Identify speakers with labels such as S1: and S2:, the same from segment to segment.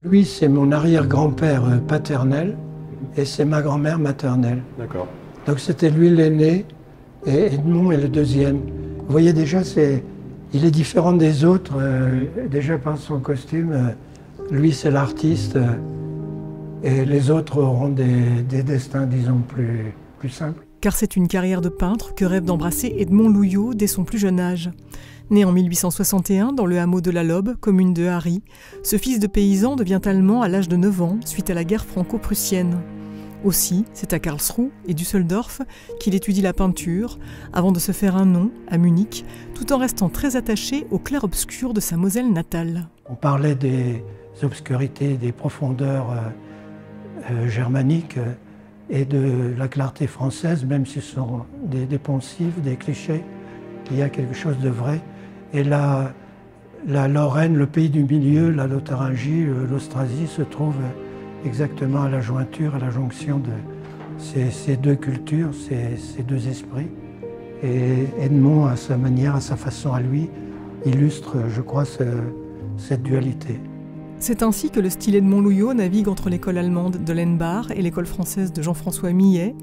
S1: Lui, c'est mon arrière-grand-père paternel et c'est ma grand-mère maternelle.
S2: D'accord.
S1: Donc c'était lui l'aîné et Edmond est le deuxième. Vous voyez déjà, il est différent des autres, déjà par son costume. Lui, c'est l'artiste et les autres auront des destins, disons, plus simples.
S3: Car c'est une carrière de peintre que rêve d'embrasser Edmond Louillot dès son plus jeune âge. Né en 1861 dans le hameau de la Lobe, commune de Harry, ce fils de paysan devient allemand à l'âge de 9 ans suite à la guerre franco-prussienne. Aussi, c'est à Karlsruhe et Düsseldorf qu'il étudie la peinture avant de se faire un nom à Munich, tout en restant très attaché au clair-obscur de sa Moselle natale.
S1: On parlait des obscurités, des profondeurs germaniques et de la clarté française, même si ce sont des poncifs, des clichés. Il y a quelque chose de vrai. Et la Lorraine, le pays du milieu, la Lotharingie, l'Austrasie se trouve exactement à la jointure, à la jonction de ces deux cultures, ces deux esprits. Et Edmond, à sa manière, à sa façon à lui, illustre, je crois, cette dualité.
S3: C'est ainsi que le style Edmond Louillot navigue entre l'école allemande de Lenbach et l'école française de Jean-François Millet.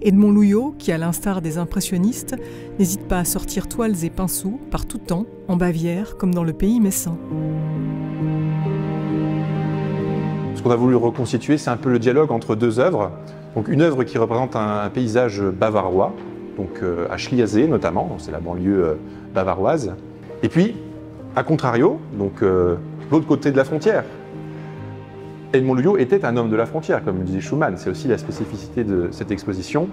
S3: Edmond Louillot, qui à l'instar des impressionnistes, n'hésite pas à sortir toiles et pinceaux par tout temps, en Bavière comme dans le pays messin.
S2: Ce qu'on a voulu reconstituer, c'est un peu le dialogue entre deux œuvres. Donc une œuvre qui représente un paysage bavarois, donc à Schliersee notamment, c'est la banlieue bavaroise. Et puis, à contrario, donc l'autre côté de la frontière. Edmond Louillot était un homme de la frontière, comme le disait Schumann, c'est aussi la spécificité de cette exposition.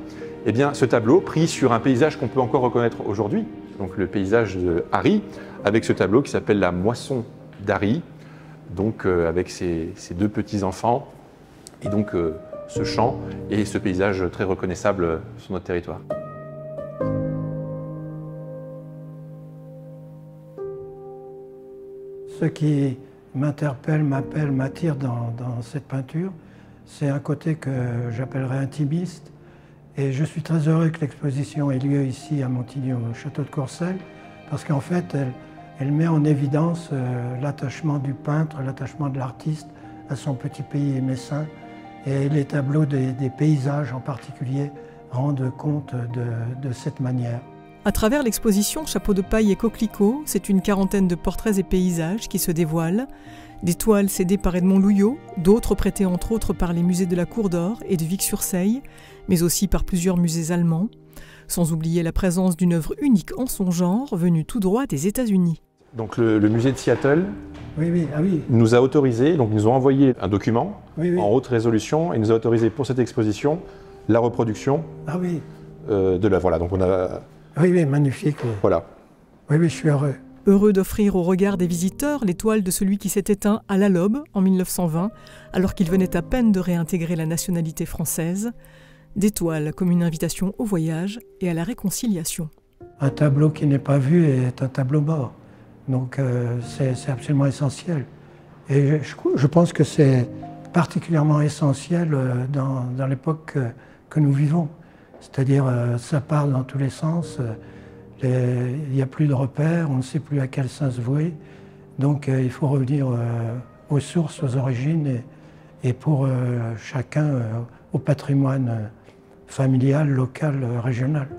S2: Eh bien, ce tableau, pris sur un paysage qu'on peut encore reconnaître aujourd'hui, donc le paysage de Harry, avec ce tableau qui s'appelle La Moisson d'Harry, donc avec ses deux petits-enfants, et donc ce champ et ce paysage très reconnaissable sur notre territoire.
S1: Ce qui m'interpelle, m'appelle, m'attire dans cette peinture, c'est un côté que j'appellerais intimiste. Et je suis très heureux que l'exposition ait lieu ici à Montigny, au château de Courcelles, parce qu'en fait, elle met en évidence l'attachement du peintre, l'attachement de l'artiste à son petit pays messin. Et les tableaux des paysages en particulier rendent compte de cette manière.
S3: À travers l'exposition Chapeau de paille et coquelicots, c'est une quarantaine de portraits et paysages qui se dévoilent. Des toiles cédées par Edmond Louillot, d'autres prêtées entre autres par les musées de la Cour d'Or et de Vic-sur-Seille, mais aussi par plusieurs musées allemands, sans oublier la présence d'une œuvre unique en son genre, venue tout droit des États-Unis.
S2: Donc le musée de Seattle
S1: Oui.
S2: nous a autorisé, donc nous ont envoyé un document en haute résolution et nous a autorisé pour cette exposition la reproduction de l'œuvre. Voilà, donc on a...
S1: Oui, magnifique.
S2: Voilà.
S1: Oui, je suis heureux.
S3: Heureux d'offrir au regard des visiteurs les toiles de celui qui s'est éteint à la Lobe en 1920, alors qu'il venait à peine de réintégrer la nationalité française. Des toiles comme une invitation au voyage et à la réconciliation.
S1: Un tableau qui n'est pas vu est un tableau mort. Donc c'est absolument essentiel. Et je pense que c'est particulièrement essentiel dans l'époque que nous vivons. C'est-à-dire, ça part dans tous les sens, il n'y a plus de repères, on ne sait plus à quel sens vouer. Donc il faut revenir aux sources, aux origines, et pour chacun au patrimoine familial, local, régional.